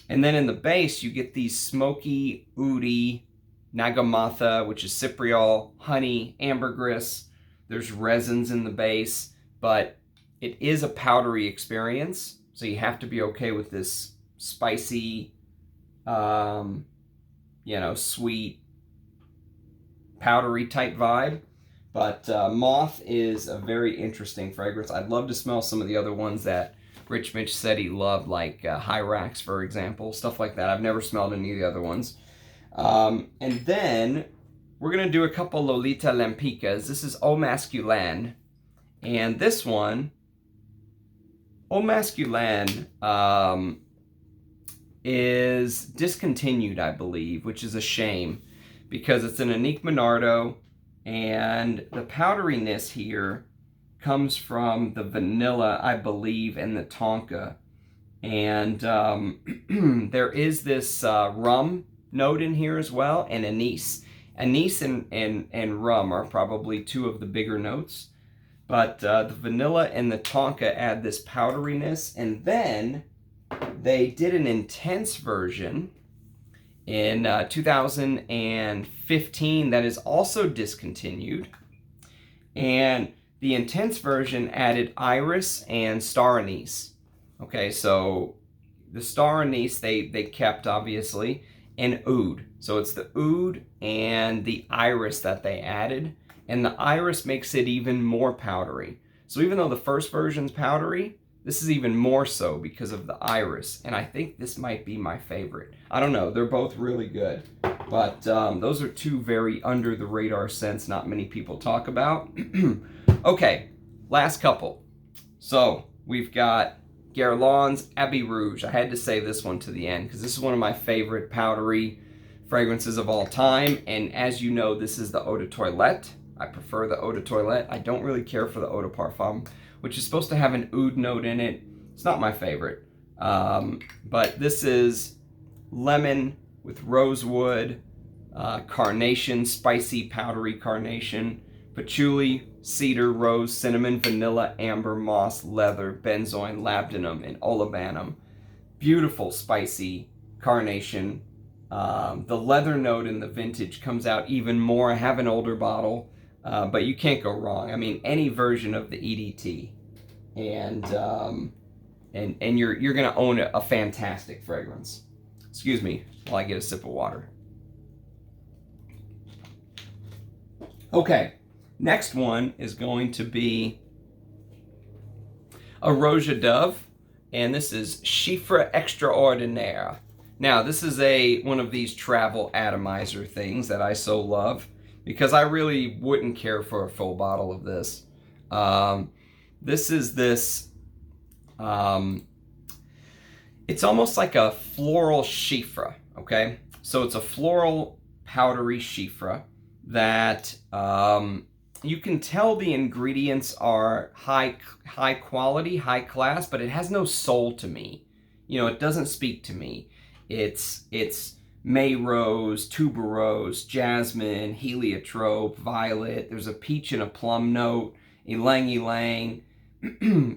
And then in the base, you get these smoky, oudy, Nagamatha, which is cypriol, honey, ambergris. There's resins in the base, but it is a powdery experience, so you have to be okay with this spicy, sweet, powdery type vibe. But Moth is a very interesting fragrance. I'd love to smell some of the other ones that Rich Mitch said he loved, like Hyrax, for example, stuff like that. I've never smelled any of the other ones. And then we're going to do a couple Lolita Lampicas. This is Eau Masculine. And this one, Eau Masculine, is discontinued, I believe, which is a shame because it's an Unique Monardo, and the powderiness here comes from the vanilla, I believe, and the tonka. And there is this rum note in here as well, and anise. Anise and rum are probably two of the bigger notes. But the vanilla and the tonka add this powderiness. And then they did an intense version in 2015 that is also discontinued. And the intense version added iris and star anise. Okay, so the star anise they kept, obviously, and oud. So it's the oud and the iris that they added. And the iris makes it even more powdery. So even though the first version's powdery, this is even more so because of the iris. And I think this might be my favorite. I don't know, they're both really good. But those are two very under the radar scents not many people talk about. Okay, last couple. So we've got Guerlain's Abbey Rouge. I had to save this one to the end because this is one of my favorite powdery fragrances of all time. And as you know, this is the Eau de Toilette. I prefer the Eau de Toilette. I don't really care for the Eau de Parfum, which is supposed to have an oud note in it. It's not my favorite. But this is lemon with rosewood, carnation, spicy, powdery carnation, patchouli, cedar, rose, cinnamon, vanilla, amber, moss, leather, benzoin, labdanum, and olibanum. Beautiful, spicy carnation. The leather note in the vintage comes out even more. I have an older bottle, but you can't go wrong. I mean, any version of the EDT, and you're gonna own a fantastic fragrance. Excuse me while I get a sip of water. Okay. Next one is going to be a Rouge Dove, and this is Shifra Extraordinaire. Now, this is one of these travel atomizer things that I so love because I really wouldn't care for a full bottle of this. It's almost like a floral Shifra, okay? So it's a floral powdery Shifra that you can tell the ingredients are high quality, high class, but it has no soul to me. You know, it doesn't speak to me. It's May rose, tuberose, jasmine, heliotrope, violet. There's a peach and a plum note, ylang ylang.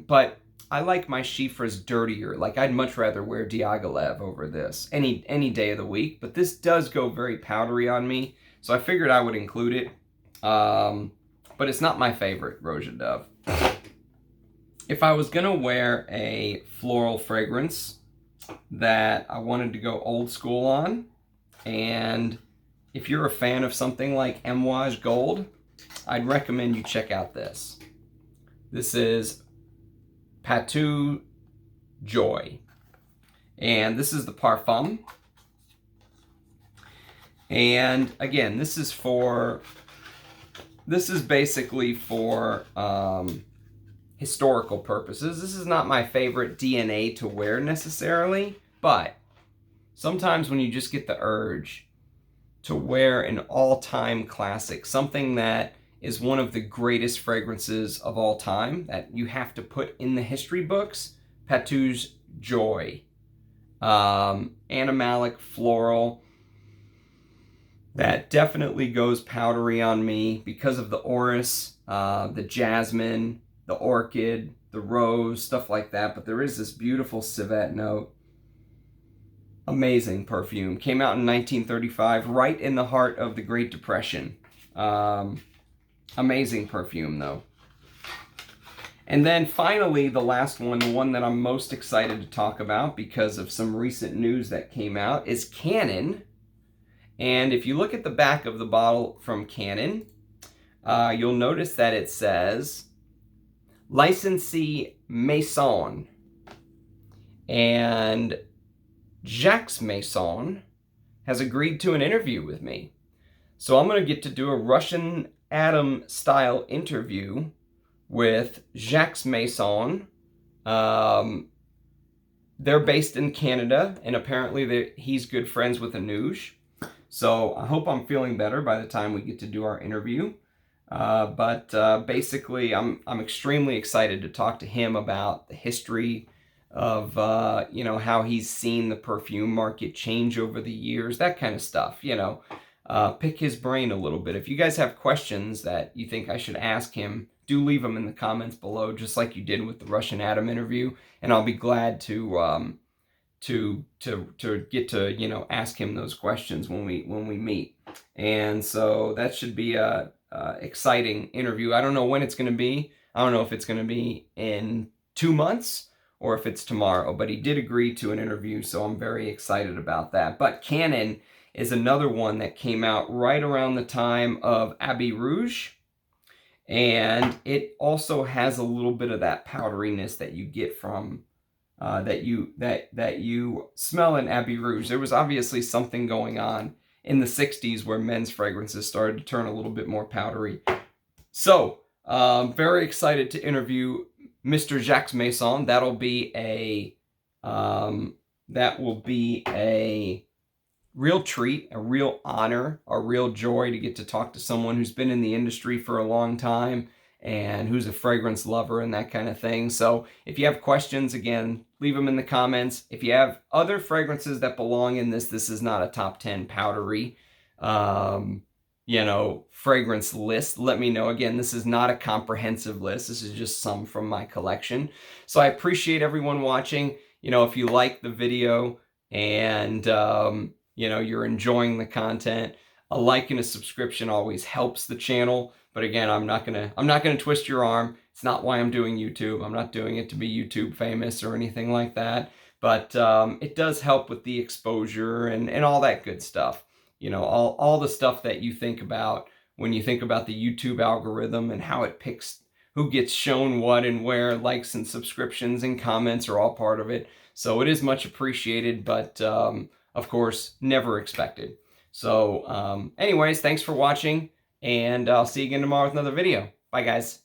But I like my Shifras dirtier. Like, I'd much rather wear Diaghilev over this any day of the week. But this does go very powdery on me, so I figured I would include it. But it's not my favorite Rouge Dove. If I was gonna wear a floral fragrance that I wanted to go old school on, and if you're a fan of something like Amouage Gold, I'd recommend you check out this. This is Patou Joy, and this is the Parfum. And again, this is basically for historical purposes. This is not my favorite DNA to wear necessarily, but sometimes when you just get the urge to wear an all-time classic, something that is one of the greatest fragrances of all time that you have to put in the history books, Patou's Joy. Animalic, floral. That definitely goes powdery on me because of the orris, the jasmine, the orchid, the rose, stuff like that. But there is this beautiful civet note. Amazing perfume. Came out in 1935, right in the heart of the Great Depression. Amazing perfume, though. And then finally, the last one, the one that I'm most excited to talk about because of some recent news that came out, is Canon. And if you look at the back of the bottle from Canon, you'll notice that it says Licensee Maison. And Jacques Maison has agreed to an interview with me. So I'm going to get to do a Russian Adam style interview with Jacques Maison, they're based in Canada, and apparently he's good friends with Rouge. So I hope I'm feeling better by the time we get to do our interview. Basically, I'm extremely excited to talk to him about the history of, you know, how he's seen the perfume market change over the years, that kind of stuff, you know. Pick his brain a little bit. If you guys have questions that you think I should ask him, do leave them in the comments below, just like you did with the Russian Adam interview, and I'll be glad to get to, you know, ask him those questions when we meet. And so that should be a exciting interview. I don't know when it's going to be. I don't know if it's going to be in 2 months or if it's tomorrow, but he did agree to an interview, so I'm very excited about that. But Canon is another one that came out right around the time of Abbey Rouge, and it also has a little bit of that powderiness that you get from that you smell in Abbey Rouge. There was obviously something going on in the 60s where men's fragrances started to turn a little bit more powdery. So, very excited to interview Mr. Jacques Masson. That will be a real treat, a real honor, a real joy to get to talk to someone who's been in the industry for a long time and who's a fragrance lover and that kind of thing. So if you have questions, again, leave them in the comments. If you have other fragrances that belong in this is not a top 10 powdery, you know, fragrance list, let me know. Again, this is not a comprehensive list. This is just some from my collection. So I appreciate everyone watching. You know, if you like the video and, you know, you're enjoying the content, a like and a subscription always helps the channel. But again, I'm not gonna twist your arm. It's not why I'm doing YouTube. I'm not doing it to be YouTube famous or anything like that. But it does help with the exposure and all that good stuff. You know, all the stuff that you think about when you think about the YouTube algorithm and how it picks who gets shown what and where. Likes and subscriptions and comments are all part of it. So it is much appreciated, but of course, never expected. So anyways, thanks for watching, and I'll see you again tomorrow with another video. Bye, guys.